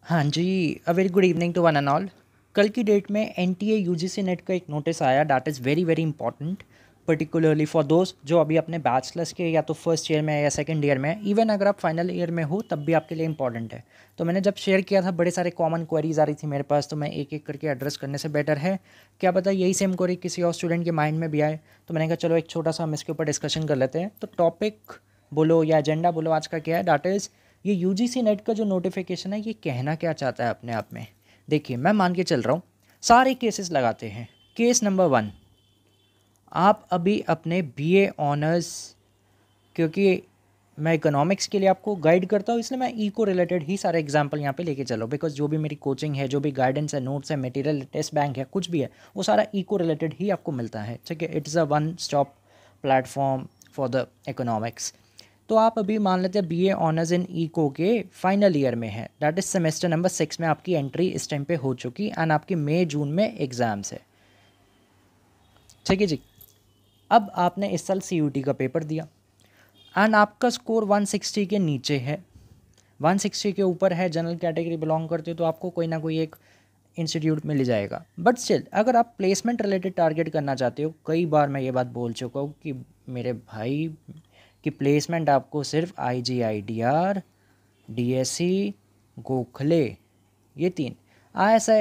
हाँ जी, a very good evening to one and all. कल की डेट में एनटीए यूजीसी नेट का एक नोटिस आया that is very very important, particularly for दोस्त जो अभी अपने बैचलर्स के या तो फर्स्ट ईयर में है या सेकंड ईयर में है। इवन अगर आप फाइनल ईयर में हो तब भी आपके लिए इंपॉर्टेंट है। तो मैंने जब शेयर किया था बड़े सारे कॉमन क्वेरीज आ रही थी मेरे पास, तो मैं एक एक करके एड्रेस करने से बेटर है क्या पता यही सेम क्वेरी किसी और स्टूडेंट के माइंड में भी आए। तो मैंने कहा चलो एक छोटा सा हम इसके ऊपर डिस्कशन कर लेते हैं। तो टॉपिक बोलो या एजेंडा बोलो आज का क्या है, दैट इज़ ये यूजीसी नेट का जो नोटिफिकेशन है ये कहना क्या चाहता है अपने आप में। देखिए मैं मान के चल रहा हूँ, सारे केसेस लगाते हैं। केस नंबर 1, आप अभी अपने बीए ऑनर्स, क्योंकि मैं इकोनॉमिक्स के लिए आपको गाइड करता हूँ इसलिए मैं इको रिलेटेड ही सारे एग्जांपल यहाँ पे लेके चलो, बिकॉज जो भी मेरी कोचिंग है, जो भी गाइडेंस है, नोट्स है, मटेरियल, टेस्ट बैंक है, कुछ भी है, वो सारा इको रिलेटेड ही आपको मिलता है। ठीक है, it's a one stop platform for the economics. तो आप अभी मान लेते हैं बीए ऑनर्स इन इको के फाइनल ईयर में है, दैट इज सेमेस्टर नंबर 6 में आपकी एंट्री इस टाइम पे हो चुकी एंड आपके मई जून में एग्जाम्स है। ठीक है जी। अब आपने इस साल सीयूटी का पेपर दिया एंड आपका स्कोर 160 के नीचे है, 160 के ऊपर है, जनरल कैटेगरी बिलोंग करते हो तो आपको कोई ना कोई एक इंस्टीट्यूट मिल जाएगा। बट स्टिल अगर आप प्लेसमेंट रिलेटेड टारगेट करना चाहते हो, कई बार मैं ये बात बोल चुका हूँ कि मेरे भाई कि प्लेसमेंट आपको सिर्फ IGIDR, DSE, गोखले, ये तीन, ISI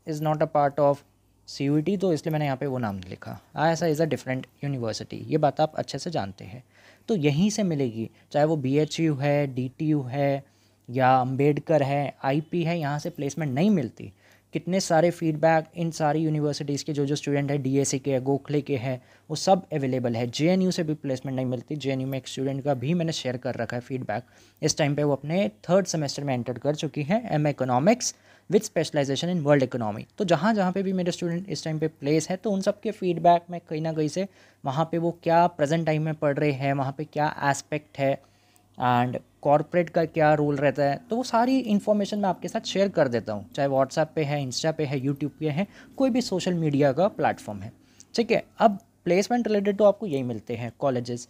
is not a part of CUET, तो इसलिए मैंने यहाँ पे वो नाम नहीं लिखा। ISI is a different university, ये बात आप अच्छे से जानते हैं। तो यहीं से मिलेगी, चाहे वो BHU है, DTU है या अम्बेडकर है, IP है, यहाँ से प्लेसमेंट नहीं मिलती। कितने सारे फीडबैक इन सारी यूनिवर्सिटीज़ के जो जो स्टूडेंट है, DSE के है, गोखले के हैं, वो सब अवेलेबल है। JNU से भी प्लेसमेंट नहीं मिलती। JNU में एक स्टूडेंट का भी मैंने शेयर कर रखा है फीडबैक। इस टाइम पे वो अपने 3rd सेमेस्टर में एंटर कर चुकी है, MA economics with specialization in world economy. तो जहाँ जहाँ पे भी मेरे स्टूडेंट इस टाइम पे प्लेस है, तो उन सब के फीडबैक में कहीं ना कहीं से वहाँ पे वो क्या प्रेजेंट टाइम में पढ़ रहे हैं, वहाँ पे क्या एस्पेक्ट है एंड कॉर्पोरेट का क्या रोल रहता है, तो वो सारी इन्फॉर्मेशन मैं आपके साथ शेयर कर देता हूँ, चाहे व्हाट्सएप पे है, इंस्टा पे है, यूट्यूब पे है, कोई भी सोशल मीडिया का प्लेटफॉर्म है। ठीक है, अब प्लेसमेंट रिलेटेड तो आपको यही मिलते हैं colleges.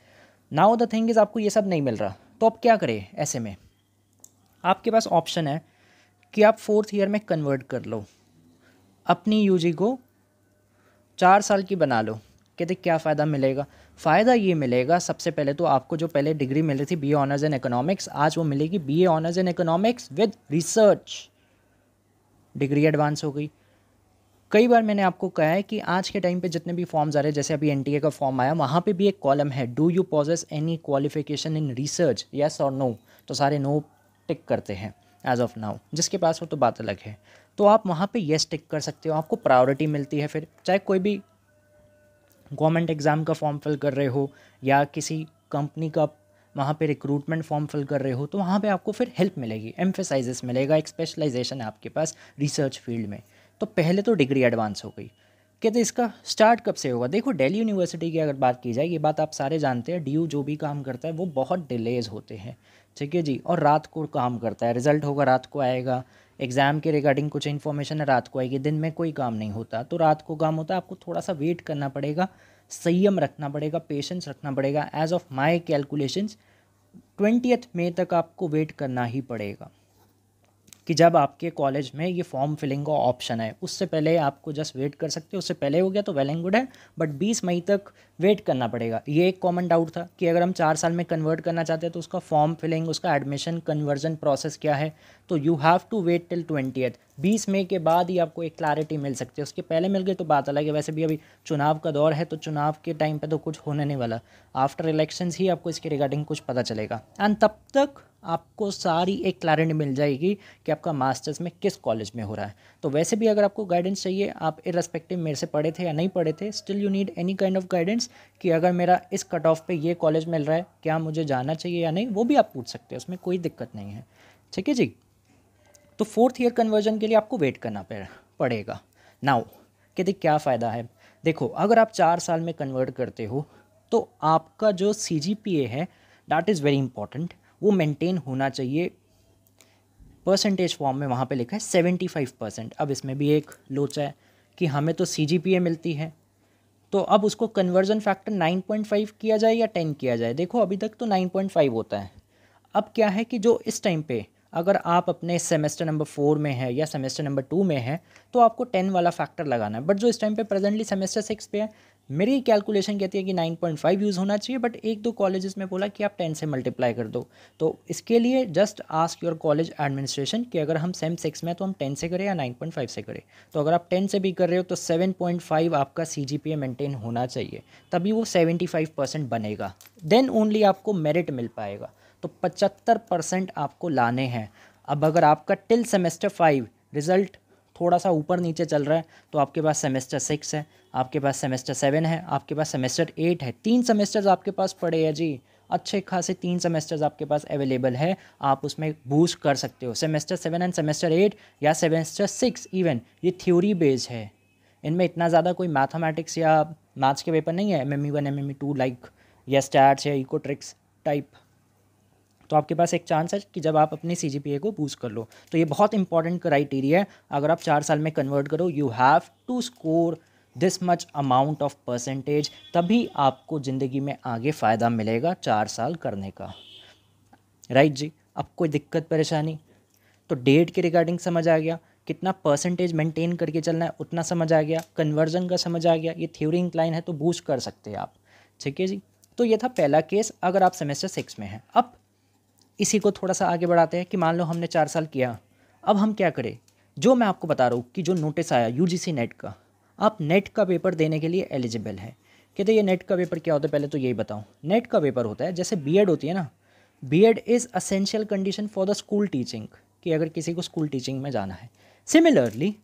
Now the thing is आपको ये सब नहीं मिल रहा, तो आप क्या करें ऐसे में? आपके पास ऑप्शन है कि आप 4th ईयर में कन्वर्ट कर लो, अपनी यूजी को 4 साल की बना लो। कहते क्या फ़ायदा मिलेगा? फ़ायदा ये मिलेगा, सबसे पहले तो आपको जो पहले डिग्री मिल रही थी BA ऑनर्स इन इकोनॉमिक्स, आज वो मिलेगी BA honours in economics with research. Degree advance हो गई। कई बार मैंने आपको कहा है कि आज के टाइम पे जितने भी फॉर्म्स आ रहे हैं, जैसे अभी एनटीए का फॉर्म आया, वहाँ पे भी एक कॉलम है, do you possess any qualification in research, yes और नो। तो सारे नो टिक करते हैं एज ऑफ नाउ, जिसके पास हो तो बात अलग है। तो आप वहाँ पे येस टिक कर सकते हो, आपको प्रायोरिटी मिलती है। फिर चाहे कोई भी गवर्नमेंट एग्ज़ाम का फॉर्म फिल कर रहे हो या किसी कंपनी का वहाँ पे रिक्रूटमेंट फॉर्म फिल कर रहे हो, तो वहाँ पे आपको फिर हेल्प मिलेगी, एम्फेसाइजेस मिलेगा, एक स्पेशलाइजेशन है आपके पास रिसर्च फील्ड में। तो पहले तो डिग्री एडवांस हो गई। कहते इसका स्टार्ट कब से होगा? देखो दिल्ली यूनिवर्सिटी की अगर बात की जाए, ये बात आप सारे जानते हैं, DU जो भी काम करता है वो बहुत डिलेज होते हैं। ठीक है जी, और रात को काम करता है, रिजल्ट होगा रात को आएगा, एग्ज़ाम के रिगार्डिंग कुछ इन्फॉर्मेशन है रात को आएगी, दिन में कोई काम नहीं होता, तो रात को काम होता है। आपको थोड़ा सा वेट करना पड़ेगा, संयम रखना पड़ेगा, पेशेंस रखना पड़ेगा। As of my calculations 20th मई तक आपको वेट करना ही पड़ेगा कि जब आपके कॉलेज में ये फॉर्म फिलिंग का ऑप्शन है। उससे पहले आपको जस्ट वेट कर सकते हो, उससे पहले हो गया तो वेल एंड गुड है, बट 20 मई तक वेट करना पड़ेगा। ये एक कॉमन डाउट था कि अगर हम 4 साल में कन्वर्ट करना चाहते हैं तो उसका फॉर्म फिलिंग, उसका एडमिशन कन्वर्जन प्रोसेस क्या है, तो you have to wait till 20th। 20 मई के बाद ही आपको एक क्लैरिटी मिल सकती है, उसके पहले मिल गई तो बात अलग है। वैसे भी अभी चुनाव का दौर है, तो चुनाव के टाइम पे तो कुछ होने नहीं वाला, आफ्टर इलेक्शंस ही आपको इसके रिगार्डिंग कुछ पता चलेगा एंड तब तक आपको सारी एक क्लैरिटी मिल जाएगी कि आपका मास्टर्स में किस कॉलेज में हो रहा है। तो वैसे भी अगर आपको गाइडेंस चाहिए, आप इररेस्पेक्टिव मेरे से पढ़े थे या नहीं पढ़े थे, still you need any kind of guidance कि अगर मेरा इस कट ऑफ पे ये कॉलेज मिल रहा है, क्या मुझे जाना चाहिए या नहीं, वो भी आप पूछ सकते हैं, उसमें कोई दिक्कत नहीं है। ठीक है जी। तो 4th ईयर कन्वर्जन के लिए आपको वेट करना पड़ेगा। नाउ कहते क्या फ़ायदा है? देखो अगर आप 4 साल में कन्वर्ट करते हो तो आपका जो CGPA है, दैट इज़ वेरी इंपॉर्टेंट, वो मेंटेन होना चाहिए। परसेंटेज फॉर्म में वहाँ पे लिखा है 75%। अब इसमें भी एक लोचा है कि हमें तो CGPA मिलती है, तो अब उसको कन्वर्जन फैक्टर 9.5 किया जाए या 10 किया जाए। देखो अभी तक तो 9.5 होता है। अब क्या है कि जो इस टाइम पे अगर आप अपने सेमेस्टर नंबर 4 में है या सेमेस्टर नंबर 2 में है तो आपको 10 वाला फैक्टर लगाना है। बट जो इस टाइम पे प्रेजेंटली सेमेस्टर 6 पे है, मेरी कैलकुलेशन कहती है कि 9.5 यूज़ होना चाहिए, बट एक दो कॉलेजेस में बोला कि आप 10 से मल्टीप्लाई कर दो। तो इसके लिए just ask your college administration कि अगर हम सेम 6 में तो हम 10 से करें या 9.5 से करें। तो अगर आप 10 से भी कर रहे हो तो 7.5 आपका CGPA मेंटेन होना चाहिए, तभी वो 75% बनेगा, देन ओनली आपको मेरिट मिल पाएगा। तो 75% आपको लाने हैं। अब अगर आपका टिल सेमेस्टर 5 रिज़ल्ट थोड़ा सा ऊपर नीचे चल रहा है तो आपके पास सेमेस्टर 6 है, आपके पास सेमेस्टर 7 है, आपके पास सेमेस्टर 8 है, 3 सेमेस्टर्स आपके पास पड़े हैं जी, अच्छे खासे 3 सेमेस्टर्स आपके पास अवेलेबल है, आप उसमें बूस्ट कर सकते हो। सेमेस्टर 7 एंड सेमेस्टर 8 या सेमेस्टर 6 इवन, ये थ्योरी बेस्ड है, इनमें इतना ज़्यादा कोई मैथमेटिक्स या मैथ्स के पेपर नहीं है, MME1 MME2 लाइक, या स्टैट्स या इकोट्रिक्स टाइप। तो आपके पास एक चांस है कि जब आप अपने CGPA को बूस्ट कर लो, तो ये बहुत इंपॉर्टेंट क्राइटेरिया है। अगर आप 4 साल में कन्वर्ट करो, you have to score this much amount of percentage, तभी आपको ज़िंदगी में आगे फ़ायदा मिलेगा 4 साल करने का। राइट जी। अब कोई दिक्कत परेशानी? तो डेट के रिगार्डिंग समझ आ गया, कितना परसेंटेज मेंटेन करके चलना है उतना समझ आ गया, कन्वर्जन का समझ आ गया, ये थ्योरी इंक्लाइन है तो बूस्ट कर सकते हैं आप। ठीक है जी। तो ये था पहला केस अगर आप सेमेस्टर 6 में हैं। अब इसी को थोड़ा सा आगे बढ़ाते हैं कि मान लो हमने 4 साल किया, अब हम क्या करें। जो मैं आपको बता रहा हूँ कि जो नोटिस आया UGC नेट का, आप नेट का पेपर देने के लिए एलिजिबल है। कहते ये नेट का पेपर क्या होता है, पहले तो यही बताऊँ। नेट का पेपर होता है जैसे B.Ed होती है ना, B.Ed is essential condition for the school teaching, कि अगर किसी को स्कूल टीचिंग में जाना है। सिमिलरली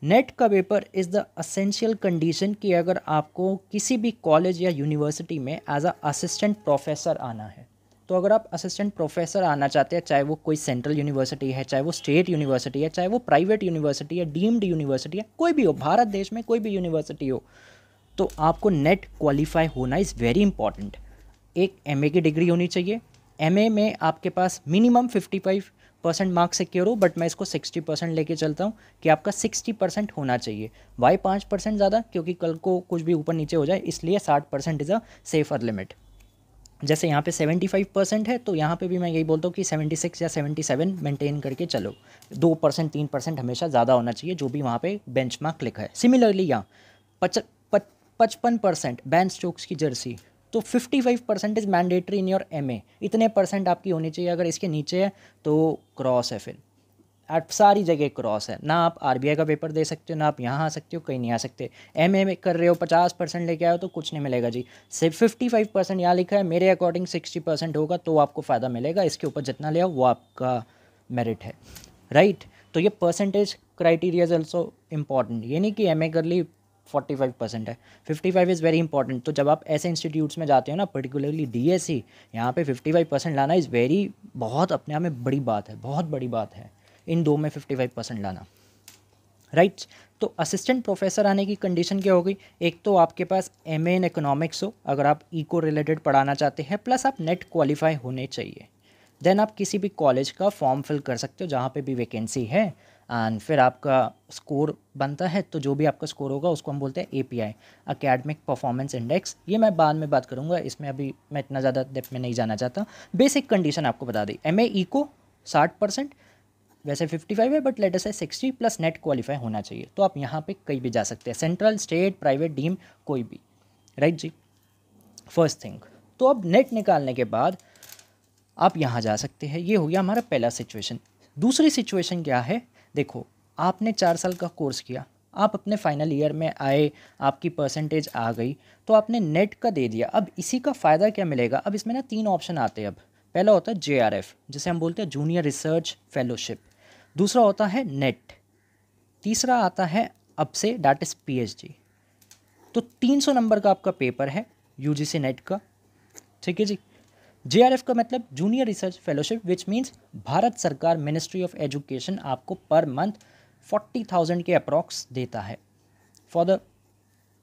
नेट का paper is the essential condition कि अगर आपको किसी भी कॉलेज या यूनिवर्सिटी में एज अ असिस्टेंट प्रोफेसर आना है, तो अगर आप असिस्टेंट प्रोफेसर आना चाहते हैं, चाहे वो कोई सेंट्रल यूनिवर्सिटी है, चाहे वो स्टेट यूनिवर्सिटी है, चाहे वो प्राइवेट यूनिवर्सिटी है, डीम्ड यूनिवर्सिटी है, कोई भी हो, भारत देश में कोई भी यूनिवर्सिटी हो, तो आपको नेट क्वालिफाई होना इज़ वेरी इंपॉर्टेंट। एक MA की डिग्री होनी चाहिए। MA में आपके पास मिनिमम 55% मार्क्स सिक्योर हो, बट मैं इसको 60% लेके चलता हूँ कि आपका 60% होना चाहिए। वाई 5% ज़्यादा, क्योंकि कल को कुछ भी ऊपर नीचे हो जाए, इसलिए 60% इज़ अ सेफर लिमिट। जैसे यहाँ पे 75% है, तो यहाँ पे भी मैं यही बोलता हूँ कि 76 या 77 मेंटेन करके चलो। 2% 3% हमेशा ज़्यादा होना चाहिए, जो भी वहाँ पे बेंचमार्क लिखा है। सिमिलरली यहाँ 55% बैन स्टोक्स की जर्सी, तो 55% is mandatory in your MA। इतने परसेंट आपकी होनी चाहिए, अगर इसके नीचे है तो क्रॉस है, फिर आप सारी जगह क्रॉस है। ना आप RBI का पेपर दे सकते हो, ना आप यहाँ आ सकते हो, कहीं नहीं आ सकते। MA में कर रहे हो 50% लेके आओ तो कुछ नहीं मिलेगा जी। सिर्फ 55% यहाँ लिखा है, मेरे अकॉर्डिंग 60% होगा तो आपको फ़ायदा मिलेगा। इसके ऊपर जितना ले आओ वो आपका मेरिट है, राइट। तो ये percentage criteria is also important. ये नहीं कि MA कर ली 45% है, 55 इज़ वेरी इंपॉर्टेंट। तो जब आप ऐसे इंस्टीट्यूट्स में जाते हो ना, पर्टिकुलरली DSE, यहाँ पे 55% लाना इज़ वेरी, बहुत अपने आप में बड़ी बात है, बहुत बड़ी बात है इन दो में 55% लाना, राइट। तो असिस्टेंट प्रोफेसर आने की कंडीशन क्या होगी? एक तो आपके पास MA इन इकोनॉमिक्स हो, अगर आप इको रिलेटेड पढ़ाना चाहते हैं, प्लस आप नेट क्वालिफाई होने चाहिए। देन आप किसी भी कॉलेज का फॉर्म फिल कर सकते हो जहाँ पे भी वैकेंसी है, एंड फिर आपका स्कोर बनता है, तो जो भी आपका स्कोर होगा उसको हम बोलते हैं API, एकेडमिक परफॉर्मेंस इंडेक्स। ये मैं बाद में बात करूँगा, इसमें अभी मैं इतना ज़्यादा डेप्थ में नहीं जाना चाहता। बेसिक कंडीशन आपको बता दी, MA इको 60%, वैसे 55 है बट लेट अस से 60 प्लस नेट क्वालिफाई होना चाहिए। तो आप यहाँ पे कहीं भी जा सकते हैं, सेंट्रल, स्टेट, प्राइवेट, डीम, कोई भी, राइट जी। फर्स्ट थिंग, तो अब नेट निकालने के बाद आप यहाँ जा सकते हैं। ये हो गया हमारा पहला सिचुएशन। दूसरी सिचुएशन क्या है? देखो, आपने 4 साल का कोर्स किया, आप अपने फाइनल ईयर में आए, आपकी परसेंटेज आ गई, तो आपने नेट का दे दिया। अब इसी का फ़ायदा क्या मिलेगा? अब इसमें ना 3 ऑप्शन आते हैं। अब पहला होता है JRF, जिसे हम बोलते हैं जूनियर रिसर्च फेलोशिप। दूसरा होता है नेट। तीसरा आता है अब से, डैट इज़ PhD। तो 300 नंबर का आपका पेपर है UGC नेट का, ठीक है जी। JRF का मतलब junior research fellowship, which means Bharat सरकार मिनिस्ट्री ऑफ एजुकेशन आपको पर मंथ 40,000 के अप्रॉक्स देता है for the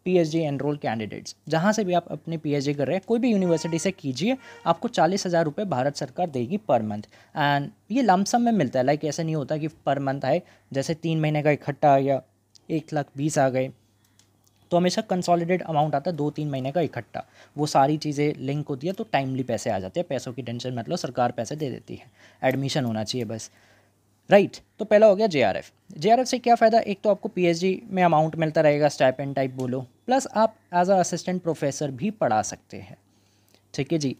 PhD enrol candidates. जहाँ से भी आप अपनी PhD कर रहे हैं, कोई भी यूनिवर्सिटी से कीजिए, आपको 40,000 रुपये भारत सरकार देगी पर मंथ। एंड ये लमसम में मिलता है, लाइक ऐसा नहीं होता कि पर मंथ आए, जैसे 3 महीने का इकट्ठा आ गया 1,20,000 आ गए, तो हमेशा कंसोलिडेट अमाउंट आता है 2-3 महीने का इकट्ठा, वो सारी चीज़ें लिंक होती है तो टाइमली पैसे आ जाते हैं। पैसों की टेंशन मतलब सरकार पैसे दे देती है, एडमिशन होना चाहिए बस, राइट। तो पहला हो गया जेआरएफ। जेआरएफ से क्या फ़ायदा, एक तो आपको पीएचडी में अमाउंट मिलता रहेगा, स्टाइपेंड टाइप बोलो, प्लस आप एज अ असिस्टेंट प्रोफेसर भी पढ़ा सकते हैं, ठीक है जी।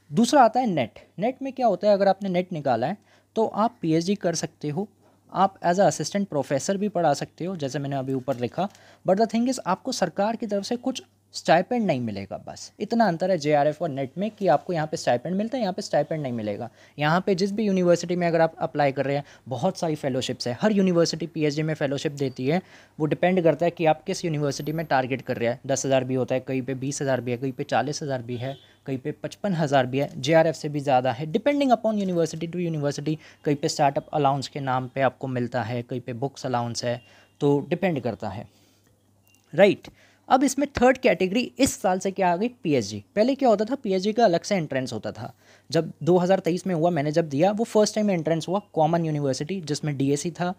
दूसरा आता है नेट। नेट में क्या होता है, अगर आपने नेट निकाला है तो आप पीएचडी कर सकते हो, आप एज अ असिस्टेंट प्रोफेसर भी पढ़ा सकते हो, जैसे मैंने अभी ऊपर लिखा। बट द थिंग इज़ आपको सरकार की तरफ से कुछ स्टाइपेंड नहीं मिलेगा, बस इतना अंतर है जेआरएफ और नेट में कि आपको यहाँ पे स्टाइपेंड मिलता है, यहाँ पे स्टाइपेंड नहीं मिलेगा। यहाँ पे जिस भी यूनिवर्सिटी में अगर आप अप्लाई कर रहे हैं, बहुत सारी फेलोशिप्स है, हर यूनिवर्सिटी पीएचडी में फेलोशिप देती है। वो डिपेंड करता है कि आप किस यूनिवर्सिटी में टारगेट कर रहे हैं। 10,000 भी होता है, कहीं पे 20,000 भी है, कहीं पे 40,000 भी है, कहीं पे 55,000 भी है, जेआरएफ से भी ज़्यादा है, depending upon university to university. कहीं पे स्टार्टअप अलाउंस के नाम पे आपको मिलता है, कहीं पे बुक्स अलाउंस है, तो डिपेंड करता है, राइट। अब इसमें थर्ड कैटेगरी इस साल से क्या आ गई, पीएचडी। पहले क्या होता था, पीएचडी का अलग से एंट्रेंस होता था। जब 2023 में हुआ, मैंने जब दिया, वो फर्स्ट टाइम एंट्रेंस हुआ कॉमन यूनिवर्सिटी, जिसमें डीएसी था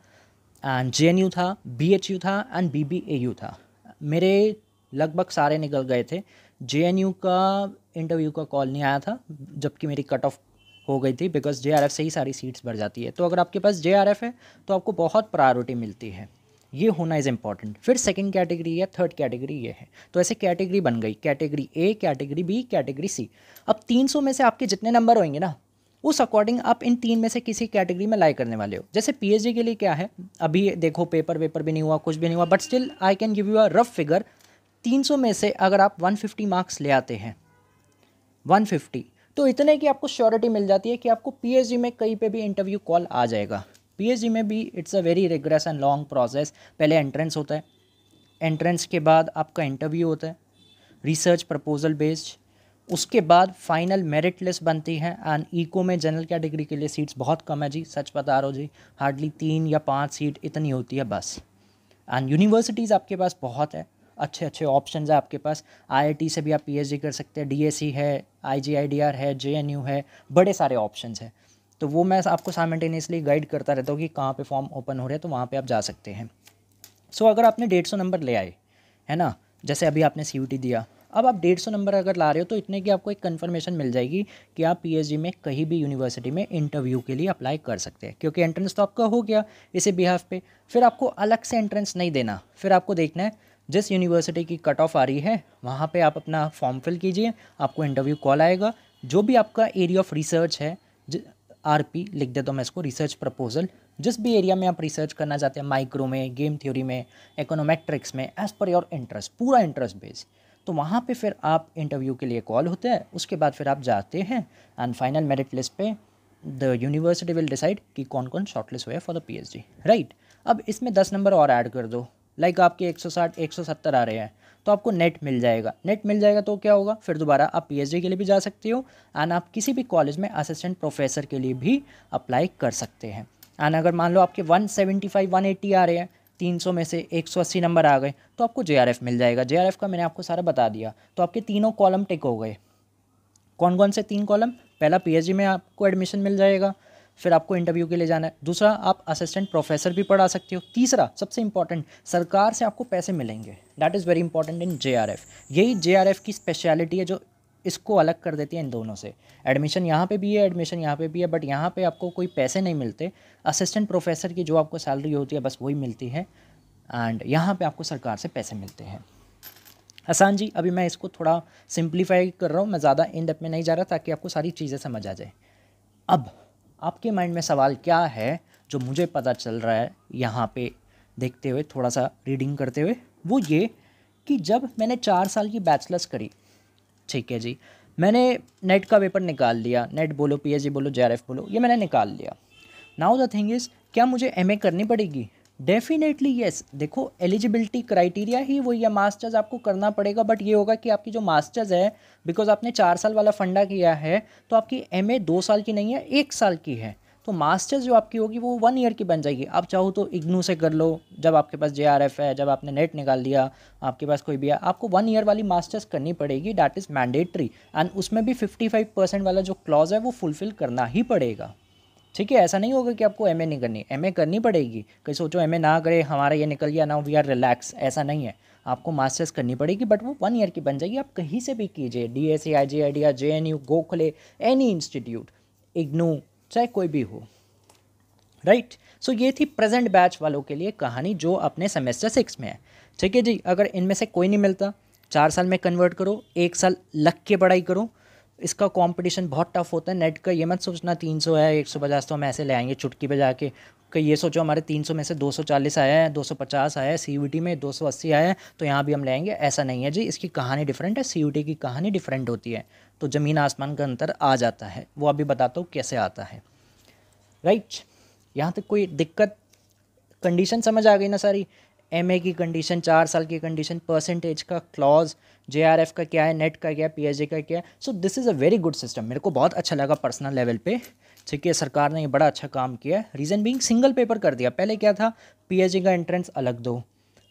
एंड जेएनयू था, बीएचयू था एंड बीबीएयू था। मेरे लगभग सारे निकल गए थे। जेएनयू का इंटरव्यू का कॉल नहीं आया था, जबकि मेरी कट ऑफ हो गई थी, बिकॉज जेआरएफ से ही सारी सीट्स भर जाती है। तो अगर आपके पास जेआरएफ है तो आपको बहुत प्रायोरिटी मिलती है, ये होना इज़ इम्पॉर्टेंट। फिर सेकंड कैटेगरी है, थर्ड कैटेगरी ये है। तो ऐसे कैटेगरी बन गई, category A, category B, category C. अब 300 में से आपके जितने नंबर होंगे ना, उस अकॉर्डिंग आप इन 3 में से किसी कैटेगरी में लाई करने वाले हो। जैसे पीएचडी के लिए क्या है, अभी देखो पेपर वेपर भी नहीं हुआ, कुछ भी नहीं हुआ, but still I can give you a rough figure. 300 में से अगर आप 150 मार्क्स ले आते हैं, 150, तो इतने की आपको श्योरिटी मिल जाती है कि आपको पीएचडी में कहीं पे भी इंटरव्यू कॉल आ जाएगा। पीएचडी में भी it's a very rigorous and long process. पहले एंट्रेंस होता है, एंट्रेंस के बाद आपका इंटरव्यू होता है, रिसर्च प्रपोजल बेस्ड, उसके बाद फाइनल मेरिट लिस्ट बनती है। एंड इको में जनरल कैटेगरी के लिए सीट्स बहुत कम है जी, सच बता रहा हूँ जी, हार्डली 3 या 5 सीट इतनी होती है बस। एंड यूनिवर्सिटीज़ आपके पास बहुत है, अच्छे अच्छे ऑप्शंस है आपके पास। आईआईटी से भी आप पीएचडी कर सकते हैं, डीएससी है, आईजीआईडीआर है, जेएनयू है, बड़े सारे ऑप्शंस हैं। तो वो मैं आपको साइमल्टेनियसली गाइड करता रहता हूँ कि कहाँ पे फॉर्म ओपन हो रहे हैं, तो वहाँ पे आप जा सकते हैं। सो अगर आपने 150 नंबर ले आए, है ना, जैसे अभी आपने सीयूटी दिया, अब आप 150 नंबर अगर ला रहे हो तो इतने की आपको एक कन्फर्मेशन मिल जाएगी कि आप पीएचडी में कहीं भी यूनिवर्सिटी में इंटरव्यू के लिए अप्लाई कर सकते हैं, क्योंकि एंट्रेंस तो आपका हो गया इसी बिहाफ पे। फिर आपको अलग से एंट्रेंस नहीं देना, फिर आपको देखना है जिस यूनिवर्सिटी की कट ऑफ आ रही है वहाँ पे आप अपना फॉर्म फिल कीजिए, आपको इंटरव्यू कॉल आएगा। जो भी आपका एरिया ऑफ रिसर्च है, आरपी लिख देता हूँ मैं इसको, रिसर्च प्रपोजल, जिस भी एरिया में आप रिसर्च करना चाहते हैं, माइक्रो में, गेम थ्योरी में, इकोनोमेट्रिक्स में, एज पर योर इंटरेस्ट, पूरा इंटरेस्ट बेस, तो वहाँ पे फिर आप इंटरव्यू के लिए कॉल होते हैं। उसके बाद फिर आप जाते हैं एंड फाइनल मेरिट लिस्ट पे द यूनिवर्सिटी विल डिसाइड कि कौन कौन शॉर्टलिस्ट हुए फॉर द पीएचडी, राइट। अब इसमें 10 नंबर और ऐड कर दो, लाइक आपके 160 170 आ रहे हैं, तो आपको नेट मिल जाएगा। नेट मिल जाएगा तो क्या होगा, फिर दोबारा आप पीएचडी के लिए भी जा सकते हो एंड आप किसी भी कॉलेज में असिस्टेंट प्रोफेसर के लिए भी अप्लाई कर सकते हैं। एंड अगर मान लो आपके 175 180 आ रहे हैं, 300 में से 180 नंबर आ गए, तो आपको जेआरएफ मिल जाएगा। जेआरएफ का मैंने आपको सारा बता दिया। तो आपके तीनों कॉलम टिक हो गए। कौन कौन से 3 कॉलम, पहला पीएचडी में आपको एडमिशन मिल जाएगा, फिर आपको इंटरव्यू के लिए जाना है, दूसरा आप असिस्टेंट प्रोफेसर भी पढ़ा सकते हो, तीसरा सबसे इंपॉर्टेंट, सरकार से आपको पैसे मिलेंगे। That is very important in JRF. यही जेआरएफ की स्पेशलिटी है जो इसको अलग कर देती है इन दोनों से। एडमिशन यहाँ पे भी है, एडमिशन यहाँ पे भी है, बट यहाँ पे आपको कोई पैसे नहीं मिलते। असिस्टेंट प्रोफेसर की जो आपको सैलरी होती है बस वही मिलती है, एंड यहाँ पे आपको सरकार से पैसे मिलते हैं। आसान जी, अभी मैं इसको थोड़ा सिंप्लीफाई कर रहा हूँ, मैं ज़्यादा इन डेप्थ में नहीं जा रहा, ताकि आपको सारी चीज़ें समझ आ जाए। अब आपके माइंड में सवाल क्या है जो मुझे पता चल रहा है यहाँ पे देखते हुए, थोड़ा सा रीडिंग करते हुए, वो ये कि जब मैंने 4 साल की बैचलर्स करी, ठीक है जी, मैंने नेट का पेपर निकाल लिया, नेट बोलो, पीएचडी बोलो, जेआरएफ बोलो, ये मैंने निकाल लिया। नाउ द थिंग इज़, क्या मुझे एमए करनी पड़ेगी? Definitely yes. देखो, एलिजिबिलिटी क्राइटेरिया ही वही है, मास्टर्स आपको करना पड़ेगा, बट ये होगा कि आपकी जो मास्टर्स है, बिकॉज आपने 4 साल वाला फंडा किया है, तो आपकी एमए 2 साल की नहीं है, 1 साल की है। तो मास्टर्स जो आपकी होगी वो 1 ईयर की बन जाएगी। आप चाहो तो इग्नू से कर लो, जब आपके पास जेआरएफ है, जब आपने नेट निकाल लिया, आपके पास कोई भी है, आपको 1 ईयर वाली मास्टर्स करनी पड़ेगी, डैट इज़ मैंडेटरी। एंड उसमें भी 55% वाला जो क्लॉज है वो फुलफिल करना ही पड़ेगा, ठीक है, ऐसा नहीं होगा कि आपको एमए नहीं करनी, एमए करनी पड़ेगी। कहीं सोचो एमए ना करे हमारा ये निकल गया, नाउ वी आर रिलैक्स, ऐसा नहीं है। आपको मास्टर्स करनी पड़ेगी, बट वो 1 ईयर की बन जाएगी। आप कहीं से भी कीजिए, DSC, IGIDR, JNU, Gokhale, any institute, IGNOU, चाहे कोई भी हो, राइट। सो ये थी प्रेजेंट बैच वालों के लिए कहानी जो अपने सेमेस्टर 6 में है। ठीक है जी, अगर इनमें से कोई नहीं मिलता, 4 साल में कन्वर्ट करो, 1 साल लग के पढ़ाई करो। इसका कंपटीशन बहुत टफ होता है नेट का, ये मत सोचना 300 है 150 तो हम ऐसे ले आएंगे चुटकी बजा के। कहीं ये सोचो हमारे 300 में से 240 आया है, 250 आया है, CUT में 280 आया है तो यहाँ भी हम ले आएंगे, ऐसा नहीं है जी। इसकी कहानी डिफरेंट है, CUT की कहानी डिफरेंट होती है, तो ज़मीन आसमान का अंतर आ जाता है। वो अभी बताता हूँ कैसे आता है, राइट। यहाँ तक कोई दिक्कत? कंडीशन समझ आ गई ना सारी? एमए की कंडीशन, 4 साल की कंडीशन, परसेंटेज का क्लॉज, JRF का क्या है, नेट का क्या है, PhD का क्या है। So this is a very good system, मेरे को बहुत अच्छा लगा पर्सनल लेवल पे। ठीक है, सरकार ने ये बड़ा अच्छा काम किया है। रीज़न बीइंग सिंगल पेपर कर दिया। पहले क्या था, PhD का एंट्रेंस अलग दो,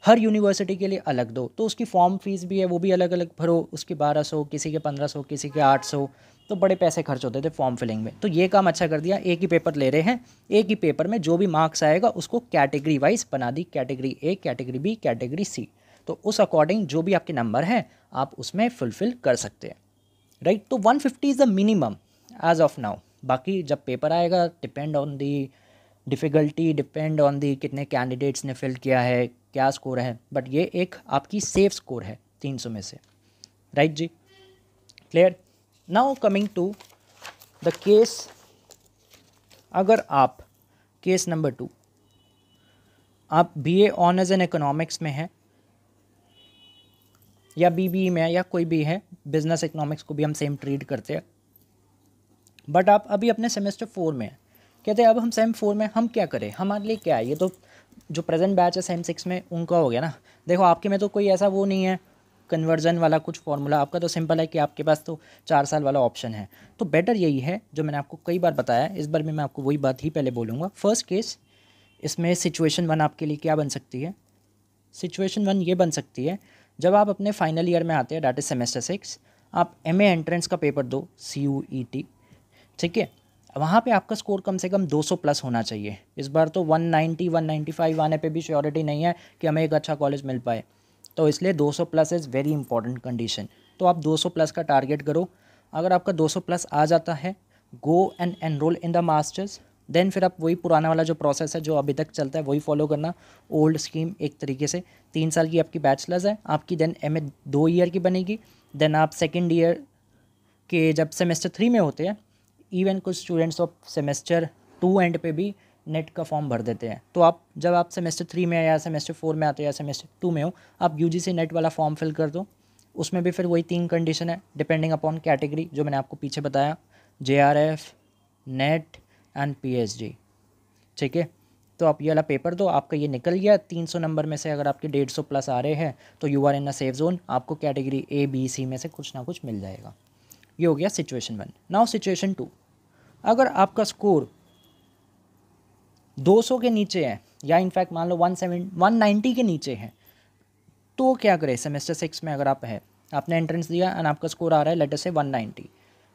हर यूनिवर्सिटी के लिए अलग दो, तो उसकी फॉर्म फीस भी है वो भी अलग अलग भरो, उसकी 1200, किसी के 1500, किसी के 800, तो बड़े पैसे खर्च होते थे फॉर्म फिलिंग में। तो ये काम अच्छा कर दिया, एक ही पेपर ले रहे हैं, एक ही पेपर में जो भी मार्क्स आएगा उसको कैटेगरी वाइज बना दी, category A, category B, category C। तो उस अकॉर्डिंग जो भी आपके नंबर हैं आप उसमें फुलफिल कर सकते हैं, राइट। तो 150 is the minimum age of now. बाकी जब पेपर आएगा depend on the difficulty, depend on the कितने कैंडिडेट्स ने फिल किया है, क्या स्कोर है, बट ये एक आपकी सेफ स्कोर है 300 में से, राइट जी, clear. Now coming to the case, अगर आप केस नंबर 2, आप BA ऑनर्स इन इकोनॉमिक्स में हैं या BBE में है या कोई भी है, बिजनेस इकोनॉमिक्स को भी हम सेम ट्रीट करते हैं, बट आप अभी अपने सेमेस्टर 4 में हैं। कहते हैं अब हम सेम 4 में हम क्या करें, हमारे लिए क्या है, ये तो जो प्रेजेंट बैच है सेम 6 में उनका हो गया ना। देखो आपके में तो कोई ऐसा वो नहीं है कन्वर्जन वाला कुछ फॉर्मूला, आपका तो सिंपल है कि आपके पास तो 4 साल वाला ऑप्शन है। तो बेटर यही है जो मैंने आपको कई बार बताया, इस बार भी मैं आपको वही बात ही पहले बोलूँगा। फर्स्ट केस, इसमें सिचुएशन 1 आपके लिए क्या बन सकती है? सिचुएशन 1 ये बन सकती है, जब आप अपने फाइनल ईयर में आते हैं, डैट इज सेमेस्टर 6, आप MA एंट्रेंस का पेपर दो, CUET, ठीक है। वहाँ पे आपका स्कोर कम से कम 200 प्लस होना चाहिए। इस बार तो 190 195 आने पे भी श्योरिटी नहीं है कि हमें एक अच्छा कॉलेज मिल पाए, तो इसलिए 200 plus is very important condition. तो आप 200 प्लस का टारगेट करो। अगर आपका 200 प्लस आ जाता है, go and enrol in the masters. Then फिर आप वही पुराना वाला जो प्रोसेस है जो अभी तक चलता है वही फॉलो करना, ओल्ड स्कीम एक तरीके से। 3 साल की आपकी बैचलर्स है आपकी, देन MA 2 ईयर की बनेगी। देन आप सेकेंड ईयर के जब सेमेस्टर 3 में होते हैं, इवन कुछ स्टूडेंट्स ऑफ सेमेस्टर 2 एंड पे भी नेट का फॉर्म भर देते हैं। तो आप जब आप सेमेस्टर 3 में या सेमेस्टर 4 में आते हो या सेमेस्टर 2 में हो, आप UGC नेट वाला फॉर्म फिल कर दो। उसमें भी फिर वही 3 कंडीशन है डिपेंडिंग अपॉन कैटेगरी जो मैंने आपको पीछे बताया, JRF, नेट एंड PhD, ठीक है। तो आप ये वाला पेपर दो, आपका ये निकल गया 300 नंबर में से अगर आपके 150 प्लस आ रहे हैं तो you are in a safe zone, आपको कैटेगरी A, B, C में से कुछ ना कुछ मिल जाएगा। ये हो गया सिचुएशन 1। नाउ सिचुएशन 2, अगर आपका स्कोर 200 के नीचे है या इनफैक्ट मान लो 190 के नीचे है, तो क्या करें? सेमेस्टर 6 में अगर आप है, आपने एंट्रेंस दिया एंड आपका स्कोर आ रहा है लेटर से 190,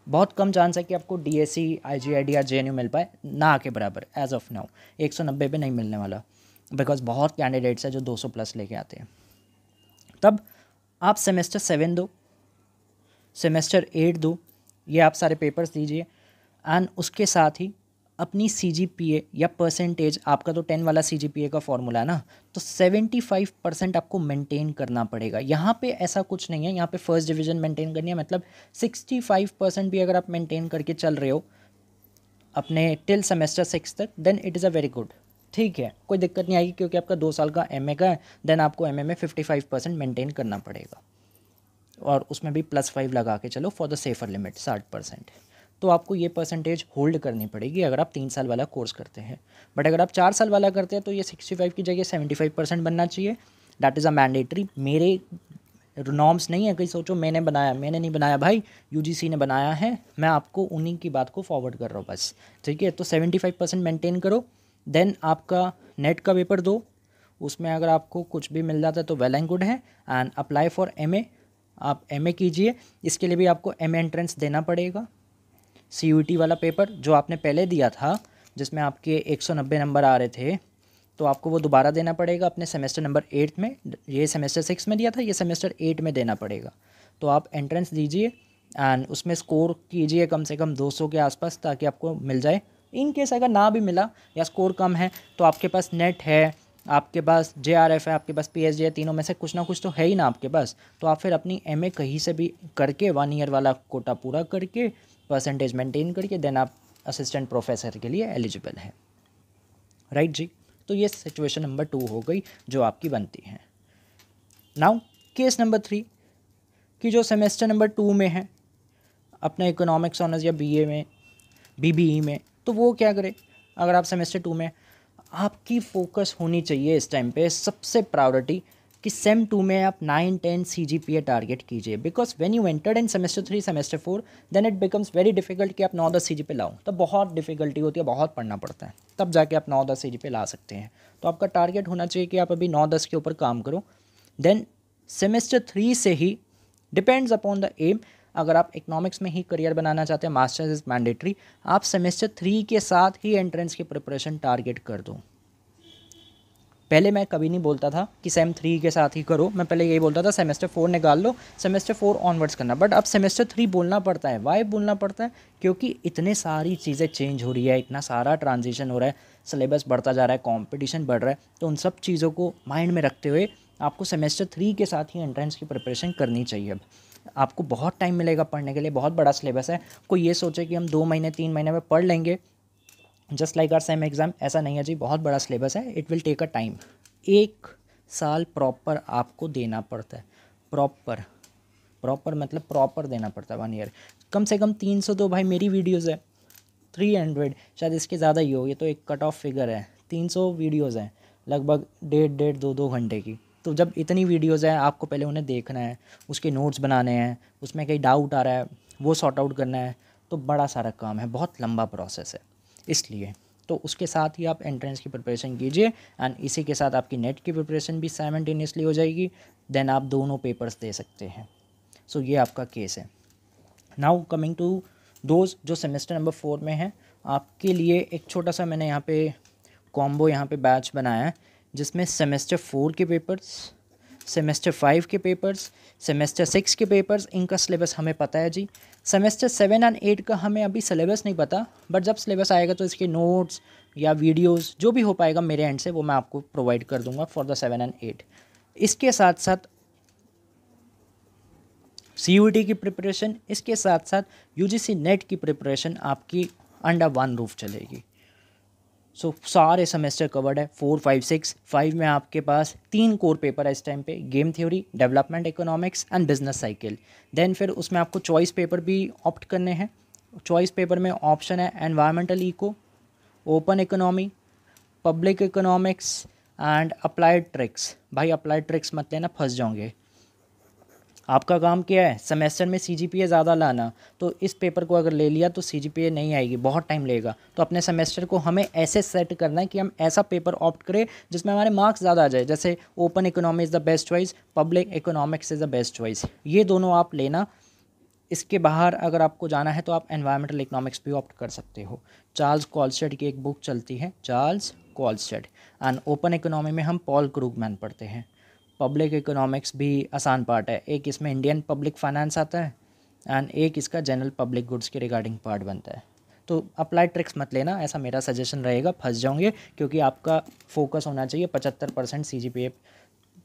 बहुत कम चांस है कि आपको DSC, IGIDR या JNU मिल पाए, ना के बराबर एज ऑफ नाउ। 190 पे नहीं मिलने वाला, बिकॉज बहुत कैंडिडेट्स हैं जो 200 प्लस लेके आते हैं। तब आप सेमेस्टर 7 दो, सेमेस्टर 8 दो, ये आप सारे पेपर्स दीजिए एंड उसके साथ ही अपनी CGPA या परसेंटेज, आपका तो 10 वाला CGPA का फॉर्मूला है ना, तो 75% आपको मेंटेन करना पड़ेगा। यहाँ पे ऐसा कुछ नहीं है, यहाँ पे फर्स्ट डिवीज़न मेंटेन करनी है, मतलब 65% भी अगर आप मेंटेन करके चल रहे हो अपने टिल सेमेस्टर 6 तक, then it is a very good, ठीक है, कोई दिक्कत नहीं आएगी क्योंकि आपका 2 साल का MA का है। देन आपको MA में 55% मेंटेन करना पड़ेगा और उसमें भी +5 लगा के चलो फॉर द सेफर लिमिट 60%। तो आपको ये परसेंटेज होल्ड करनी पड़ेगी अगर आप 3 साल वाला कोर्स करते हैं। बट अगर आप 4 साल वाला करते हैं तो ये 65 की जगह 75% बनना चाहिए। That is a mandatory. मेरे नॉर्म्स नहीं है, कहीं सोचो मैंने बनाया, मैंने नहीं बनाया भाई, UGC ने बनाया है, मैं आपको उन्हीं की बात को फॉरवर्ड कर रहा हूँ बस, ठीक है। तो 75% मेंटेन करो। देन आपका नेट का पेपर दो, उसमें अगर आपको कुछ भी मिल जाता है तो वेल एंड गुड है, एंड अप्लाई फॉर MA। आप MA कीजिए, इसके लिए भी आपको MA एंट्रेंस देना पड़ेगा। CUT वाला पेपर जो आपने पहले दिया था जिसमें आपके 190 नंबर आ रहे थे, तो आपको वो दोबारा देना पड़ेगा अपने सेमेस्टर नंबर 8 में। ये सेमेस्टर 6 में दिया था, ये सेमेस्टर 8 में देना पड़ेगा। तो आप एंट्रेंस दीजिए एंड उसमें स्कोर कीजिए कम से कम 200 के आसपास, ताकि आपको मिल जाए। इन केस अगर ना भी मिला या स्कोर कम है तो आपके पास नेट है, आपके पास JRF है, आपके पास PSG है, तीनों में से कुछ ना कुछ तो है ही ना आपके पास। तो आप फिर अपनी MA कहीं से भी करके 1 ईयर वाला कोटा पूरा करके परसेंटेज मेंटेन करके देन आप असिस्टेंट प्रोफेसर के लिए एलिजिबल है। राइट जी। तो ये सिचुएशन नंबर 2 हो गई जो आपकी बनती है। नाउ केस नंबर 3 कि जो सेमेस्टर नंबर 2 में है अपना इकोनॉमिक्स ऑनर्स या BA में, BBE में, तो वो क्या करे। अगर आप सेमेस्टर 2 में, आपकी फोकस होनी चाहिए इस टाइम पे सबसे प्रायोरिटी कि सेम 2 में आप 9-10 CGPA टारगेट कीजिए। Because when you entered in semester 3 semester 4 then it becomes very difficult कि आप 9-10 CGPA लाओ। तब बहुत डिफिकल्टी होती है, बहुत पढ़ना पड़ता है, तब जाके आप 9-10 CGPA ला सकते हैं। तो आपका टारगेट होना चाहिए कि आप अभी 9-10 के ऊपर काम करो। देन सेमेस्टर 3 से ही डिपेंड्स अपॉन द एम। अगर आप इकोनॉमिक्स में ही करियर बनाना चाहते हैं, मास्टर्स इज मैंडेटरी, आप सेमेस्टर 3 के साथ ही एंट्रेंस की प्रिपरेशन टारगेट कर दो। पहले मैं कभी नहीं बोलता था कि सेम 3 के साथ ही करो, मैं पहले यही बोलता था सेमेस्टर 4 निकाल लो, सेमेस्टर 4 ऑनवर्ड्स करना। बट अब सेमेस्टर 3 बोलना पड़ता है। वाई बोलना पड़ता है? क्योंकि इतने सारी चीज़ें चेंज हो रही है, इतना सारा ट्रांजिशन हो रहा है, सिलेबस बढ़ता जा रहा है, कॉम्पिटिशन बढ़ रहा है। तो उन सब चीज़ों को माइंड में रखते हुए आपको सेमेस्टर 3 के साथ ही एंट्रेंस की प्रिपरेशन करनी चाहिए। अब आपको बहुत टाइम मिलेगा पढ़ने के लिए, बहुत बड़ा सिलेबस है। कोई ये सोचे कि हम 2 महीने 3 महीने में पढ़ लेंगे just like are same exam, ऐसा नहीं है जी। बहुत बड़ा सिलेबस है, it will take a time. 1 साल प्रॉपर आपको देना पड़ता है। प्रॉपर मतलब प्रॉपर देना पड़ता है 1 ईयर। कम से कम 300 तो भाई मेरी वीडियोज़ है, 300 शायद इसके ज़्यादा ही हो, ये तो एक कट ऑफ फिगर है। 300 वीडियोज़ हैं, लगभग 1.5 घंटे की। तो जब इतनी वीडियोज़ हैं, आपको पहले उन्हें देखना है, उसके नोट्स बनाने हैं, उसमें कहीं डाउट आ रहा है वो सॉर्ट आउट करना है, तो बड़ा सारा काम है, बहुत लंबा प्रोसेस है। इसलिए तो उसके साथ ही आप एंट्रेंस की प्रिपरेशन कीजिए एंड इसी के साथ आपकी नेट की प्रिपरेशन भी साइमल्टेनियसली हो जाएगी। देन आप दोनों पेपर्स दे सकते हैं। सो ये आपका केस है। नाउ कमिंग टू दोज जो सेमेस्टर नंबर 4 में है, आपके लिए एक छोटा सा मैंने यहाँ पे कॉम्बो यहाँ पे बैच बनाया है, जिसमें सेमेस्टर 4 के पेपर्स, सेमेस्टर 5 के पेपर्स, सेमेस्टर 6 के पेपर्स, इनका सिलेबस हमें पता है जी। सेमेस्टर 7 एंड 8 का हमें अभी सिलेबस नहीं पता, बट जब सिलेबस आएगा तो इसके नोट्स या वीडियोस जो भी हो पाएगा मेरे एंड से वो मैं आपको प्रोवाइड कर दूंगा फॉर द 7 एंड 8। इसके साथ साथ CUET की प्रिपरेशन, इसके साथ साथ UGC नेट की प्रिपरेशन आपकी अंडर वन रूफ चलेगी। सो सारे सेमेस्टर कवर्ड है, 4, 5, 6। 5 में आपके पास 3 कोर पेपर है इस टाइम पे, game theory, development economics and business cycle. Then फिर उसमें आपको चॉइस पेपर भी ऑप्ट करने हैं। चॉइस पेपर में ऑप्शन है environmental eco, open economy, public economics and applied tricks. भाई अप्लाइड ट्रिक्स मत लेना, फंस जाओगे। आपका काम क्या है? सेमेस्टर में CGPA ज़्यादा लाना। तो इस पेपर को अगर ले लिया तो CGPA नहीं आएगी, बहुत टाइम लगेगा। तो अपने सेमेस्टर को हमें ऐसे सेट करना है कि हम ऐसा पेपर ऑप्ट करें जिसमें हमारे मार्क्स ज़्यादा आ जाए। जैसे open economy is the best choice, public economics is the best choice, ये दोनों आप लेना। इसके बाहर अगर आपको जाना है तो आप एनवायरमेंटल इकोनॉमिक्स भी ऑप्ट कर सकते हो। चार्ल्स कॉल्स्टेड की एक बुक चलती है, चार्ल्स कॉल्स्टेड। एंड ओपन इकोनॉमी में हम पॉल क्रूगमैन पढ़ते हैं। पब्लिक इकोनॉमिक्स भी आसान पार्ट है, एक इसमें इंडियन पब्लिक फाइनेंस आता है एंड एक इसका जनरल पब्लिक गुड्स के रिगार्डिंग पार्ट बनता है। तो अप्लाइड ट्रिक्स मत लेना, ऐसा मेरा सजेशन रहेगा, फंस जाओगे। क्योंकि आपका फोकस होना चाहिए 75% CGPA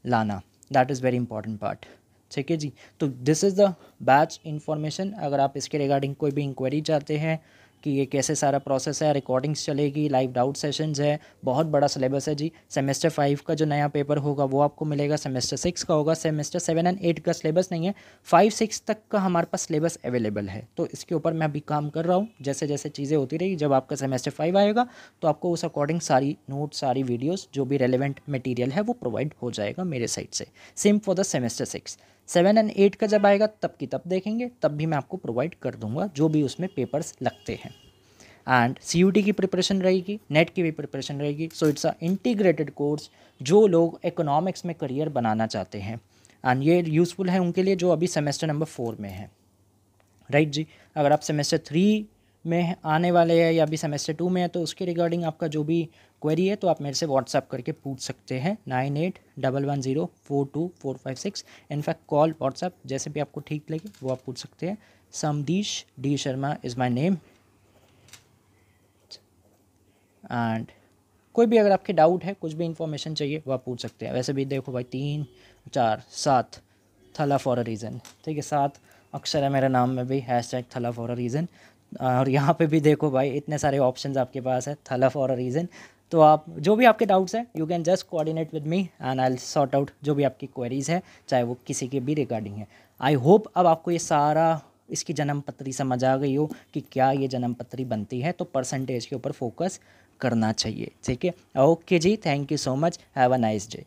लाना, that is very important part. ठीक है जी। तो this is the batch information. अगर आप इसके रिगार्डिंग कोई भी इंक्वायरी चाहते हैं कि ये कैसे सारा प्रोसेस है, रिकॉर्डिंग्स चलेगी, लाइव डाउट सेशंस है, बहुत बड़ा सिलेबस है जी। सेमेस्टर 5 का जो नया पेपर होगा वो आपको मिलेगा, सेमेस्टर 6 का होगा, सेमेस्टर 7 एंड 8 का सिलेबस नहीं है, 5-6 तक का हमारे पास सिलेबस अवेलेबल है। तो इसके ऊपर मैं अभी काम कर रहा हूँ, जैसे जैसे चीज़ें होती रही, जब आपका सेमेस्टर 5 आएगा तो आपको उस अकॉर्डिंग सारी नोट्स, सारी वीडियोज़, जो भी रेलिवेंट मटीरियल है वो प्रोवाइड हो जाएगा मेरे साइड से। Same for the semester 6। 7 and 8 का जब आएगा तब की तब देखेंगे, तब भी मैं आपको प्रोवाइड कर दूंगा जो भी उसमें पेपर्स लगते हैं। एंड CUT की प्रिपरेशन रहेगी, नेट की भी प्रिपरेशन रहेगी। So it's a integrated course जो लोग इकोनॉमिक्स में करियर बनाना चाहते हैं, एंड ये यूज़फुल है उनके लिए जो अभी सेमेस्टर नंबर 4 में है। राइट जी। अगर आप सेमेस्टर 3 में आने वाले हैं या अभी सेमेस्टर 2 में है, तो उसके रिगार्डिंग आपका जो भी क्वेरी है तो आप मेरे से व्हाट्सअप करके पूछ सकते हैं 9811042456। इनफैक्ट कॉल, व्हाट्सअप, जैसे भी आपको ठीक लगे वो आप पूछ सकते हैं। Samdish D Sharma is my name. And कोई भी अगर आपके डाउट है, कुछ भी इन्फॉर्मेशन चाहिए वो आप पूछ सकते हैं। वैसे भी देखो भाई 3 4 7 थला फॉर अ रीज़न, ठीक है, 7 अक्षर है मेरे नाम में भी, हैशटैग थला फॉर अ रीज़न। और यहाँ पे भी देखो भाई इतने सारे ऑप्शंस आपके पास है, थला फॉर अ रीज़न। तो आप जो भी आपके डाउट्स हैं you can just coordinate with me and I will sort out जो भी आपकी क्वेरीज़ है, चाहे वो किसी के भी रिगार्डिंग है। आई होप अब आपको ये सारा इसकी जन्म पत्री समझ आ गई हो कि क्या ये जन्म पत्री बनती है, तो परसेंटेज के ऊपर फोकस करना चाहिए, ठीक है। ओके जी, thank you so much, have a nice day.